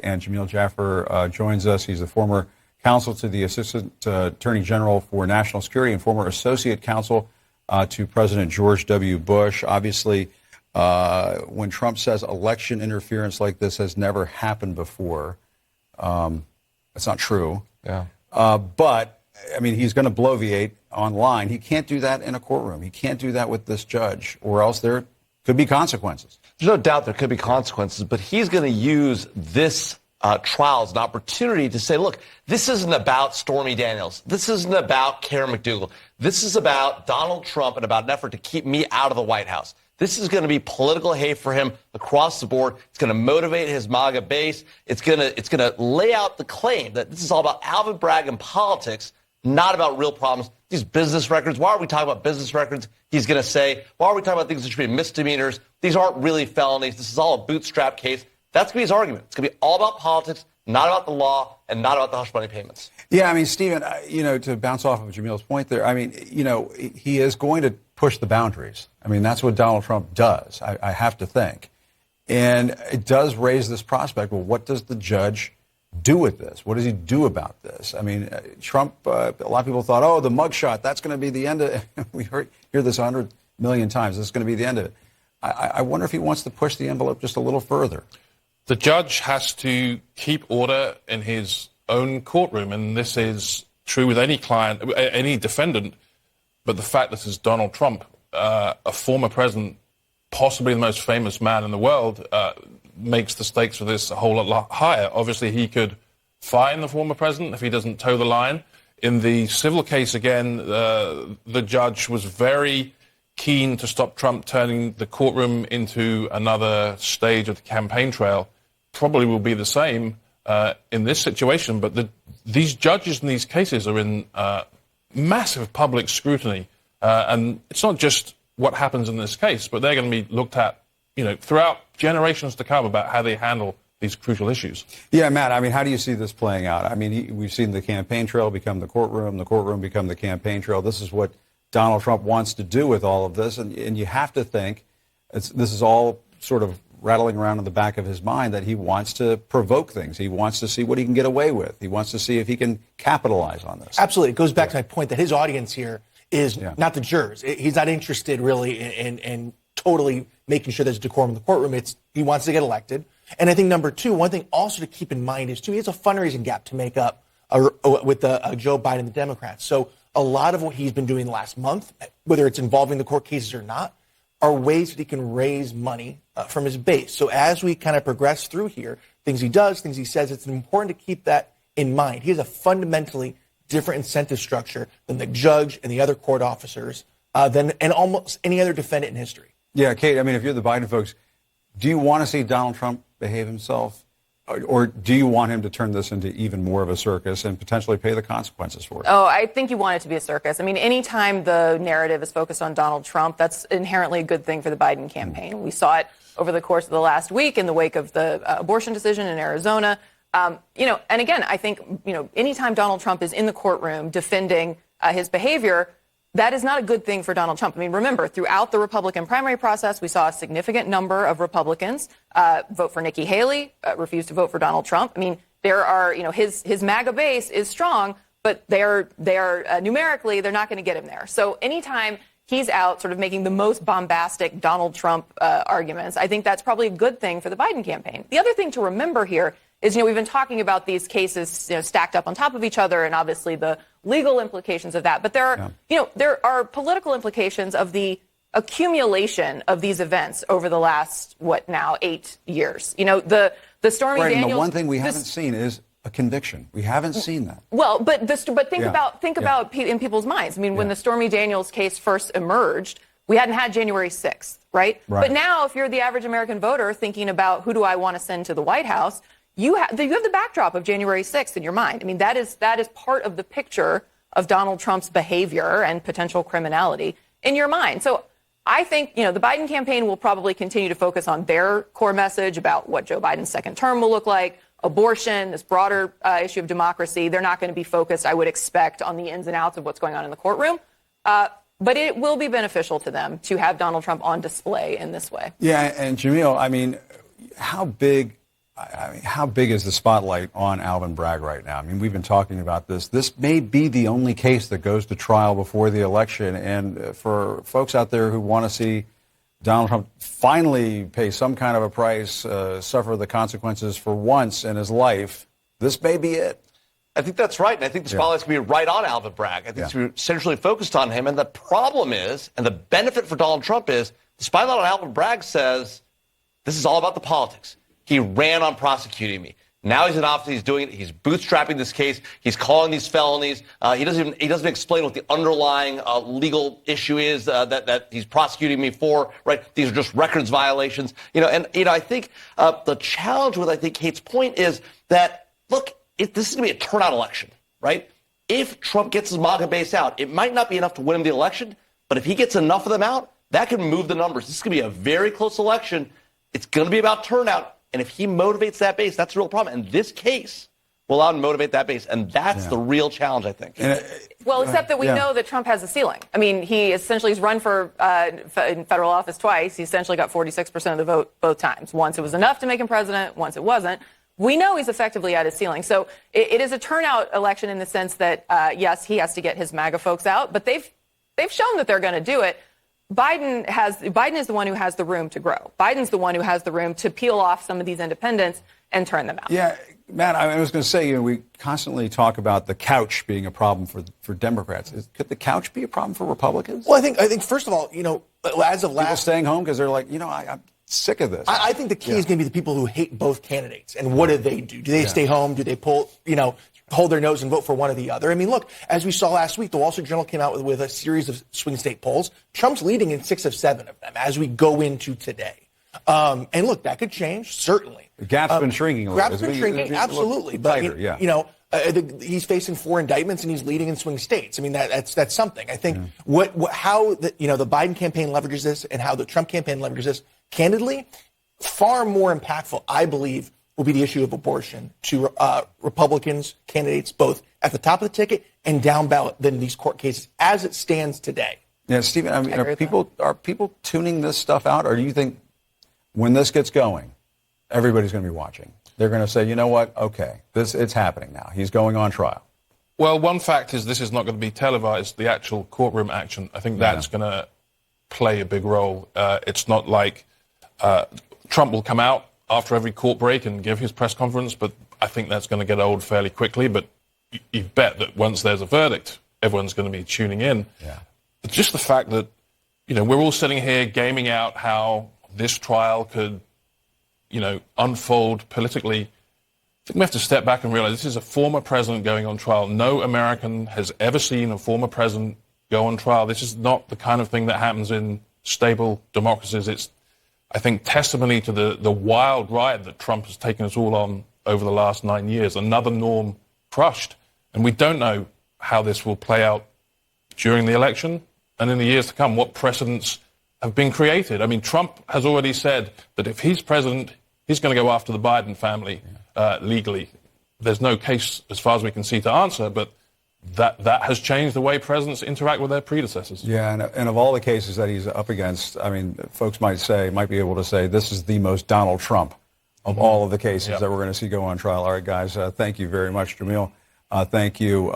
And Jamil Jaffer joins us. He's the former counsel to the Assistant Attorney General for National Security and former Associate Counsel to President George W. Bush. Obviously, when Trump says election interference like this has never happened before, that's not true. Yeah. But, I mean, he's going to bloviate online. He can't do that in a courtroom. He can't do that with this judge, or else there could be consequences. There's no doubt there could be consequences, but he's going to use this trial as an opportunity to say, look, this isn't about Stormy Daniels. This isn't about Karen McDougal. This is about Donald Trump and about an effort to keep me out of the White House. This is going to be political hate for him across the board. It's going to motivate his MAGA base. It's going to lay out the claim that this is all about Alvin Bragg and politics, not about real problems. These business records, why are we talking about business records? He's going to say, why are we talking about things that should be misdemeanors? These aren't really felonies. This is all a bootstrap case. That's going to be his argument. It's going to be all about politics, not about the law, and not about the hush money payments. Yeah, I mean, Stephen, to bounce off of Jamil's point there, I mean, he is going to push the boundaries. I mean, that's what Donald Trump does, I have to think. And it does raise this prospect, well, what does the judge do with this? What does he do about this? I mean, Trump, a lot of people thought, oh, the mugshot, that's going to be the end of it. We hear this 100 million times. This is going to be the end of it. I wonder if he wants to push the envelope just a little further. The judge has to keep order in his own courtroom, and this is true with any client, any defendant. But the fact that this is Donald Trump, a former president, possibly the most famous man in the world, makes the stakes for this a whole lot higher. Obviously, he could fine the former president if he doesn't toe the line. In the civil case, again, the judge was very keen to stop Trump turning the courtroom into another stage of the campaign trail. Probably will be the same in this situation, but these judges in these cases are in massive public scrutiny, and it's not just what happens in this case, but they're going to be looked at, throughout generations to come about how they handle these crucial issues. Yeah, Matt, I mean, how do you see this playing out? I mean, we've seen the campaign trail become the courtroom become the campaign trail. This is what Donald Trump wants to do with all of this, and you have to think this is all sort of rattling around in the back of his mind that he wants to provoke things. He wants to see what he can get away with. He wants to see if he can capitalize on this. Absolutely. It goes back to my point that his audience here is not the jurors. He's not interested really in totally making sure there's decorum in the courtroom. He wants to get elected. And I think number two, one thing also to keep in mind is, too, he has a fundraising gap to make up with Joe Biden and the Democrats. So a lot of what he's been doing the last month, whether it's involving the court cases or not, are ways that he can raise money from his base. So as we kind of progress through here, things he does, things he says, it's important to keep that in mind. He has a fundamentally different incentive structure than the judge and the other court officers, and almost any other defendant in history. Yeah, Kate, I mean, if you're the Biden folks, do you want to see Donald Trump behave himself? Or do you want him to turn this into even more of a circus and potentially pay the consequences for it? Oh, I think you want it to be a circus. I mean, anytime the narrative is focused on Donald Trump, that's inherently a good thing for the Biden campaign. We saw it over the course of the last week in the wake of the abortion decision in Arizona. And again, I think, anytime Donald Trump is in the courtroom defending his behavior, that is not a good thing for Donald Trump. I mean, remember, throughout the Republican primary process, we saw a significant number of Republicans vote for Nikki Haley, refuse to vote for Donald Trump. I mean, there are, his MAGA base is strong, but they are numerically, they're not going to get him there. So anytime he's out sort of making the most bombastic Donald Trump arguments, I think that's probably a good thing for the Biden campaign. The other thing to remember here is, we've been talking about these cases, stacked up on top of each other, and obviously the legal implications of that. But there are, there are political implications of the accumulation of these events over the last, 8 years. The Stormy Daniels. And the one thing we haven't seen is a conviction. We haven't seen that. Well, but think about in people's minds. I mean, when the Stormy Daniels case first emerged, we hadn't had January 6th, right? But now, if you're the average American voter thinking about who do I want to send to the White House, you have the backdrop of January 6th in your mind. I mean, that is part of the picture of Donald Trump's behavior and potential criminality in your mind. So I think, the Biden campaign will probably continue to focus on their core message about what Joe Biden's second term will look like, abortion, this broader issue of democracy. They're not going to be focused, I would expect, on the ins and outs of what's going on in the courtroom. But it will be beneficial to them to have Donald Trump on display in this way. Yeah, and Jamil, I mean, how big I mean, how big is the spotlight on Alvin Bragg right now? I mean, we've been talking about this. This may be the only case that goes to trial before the election. And for folks out there who want to see Donald Trump finally pay some kind of a price, suffer the consequences for once in his life, this may be it. I think that's right. And I think the spotlight's going to be right on Alvin Bragg. I think it's going to be centrally focused on him. And the problem is, and the benefit for Donald Trump is, the spotlight on Alvin Bragg says, this is all about the politics. He ran on prosecuting me. Now he's in office. He's doing it. He's bootstrapping this case. He's calling these felonies. He doesn't explain what the underlying legal issue is that he's prosecuting me for. Right? These are just records violations. I think the challenge with Kate's point is that look, this is going to be a turnout election, right? If Trump gets his MAGA base out, it might not be enough to win him the election, but if he gets enough of them out, that can move the numbers. This is going to be a very close election. It's going to be about turnout. And if he motivates that base, that's a real problem. And this case will allow him to motivate that base. And that's the real challenge, I think. Well, except that we know that Trump has a ceiling. I mean, he's run for in federal office twice. He essentially got 46% of the vote both times. Once it was enough to make him president. Once it wasn't. We know he's effectively at his ceiling. So it is a turnout election in the sense that, yes, he has to get his MAGA folks out. But they've shown that they're going to do it. Biden is the one who has the room to grow. Biden's the one who has the room to peel off some of these independents and turn them out. Yeah, Matt, I was going to say, we constantly talk about the couch being a problem for Democrats. Could the couch be a problem for Republicans? Well, I think first of all, as of last, people staying home because they're like, I'm sick of this. I think the key is going to be the people who hate both candidates. And what do they do? Do they stay home? Do they hold their nose and vote for one or the other? I mean, look, as we saw last week, the Wall Street Journal came out with a series of swing state polls. Trump's leading in 6 of 7 of them as we go into today. And look, that could change, certainly. The gap's been shrinking a little. Gap's been shrinking, absolutely. But, he's facing 4 indictments and he's leading in swing states. I mean, that's something. I think how the Biden campaign leverages this and how the Trump campaign leverages this, candidly, far more impactful, I believe, will be the issue of abortion to Republicans, candidates, both at the top of the ticket and down ballot than these court cases as it stands today. Yeah, Stephen, I mean, are people tuning this stuff out, or do you think when this gets going, everybody's going to be watching? They're going to say, you know what, okay, it's happening now. He's going on trial. Well, one fact is this is not going to be televised, the actual courtroom action. I think that's going to play a big role. It's not like Trump will come out after every court break and give his press conference, but I think that's going to get old fairly quickly. But you bet that once there's a verdict, everyone's going to be tuning in. Yeah. It's just the fact that, we're all sitting here gaming out how this trial could, unfold politically. I think we have to step back and realize this is a former president going on trial. No American has ever seen a former president go on trial. This is not the kind of thing that happens in stable democracies. It's, I think, testimony to the wild ride that Trump has taken us all on over the last 9 years. Another norm crushed. And we don't know how this will play out during the election and in the years to come, what precedents have been created. I mean, Trump has already said that if he's president, he's going to go after the Biden family legally. There's no case, as far as we can see, to answer, but that has changed the way presidents interact with their predecessors. Yeah, and of all the cases that he's up against, I mean, folks might be able to say this is the most Donald Trump of all of the cases that we're going to see go on trial. All right, guys, thank you very much, Jamil. Thank you.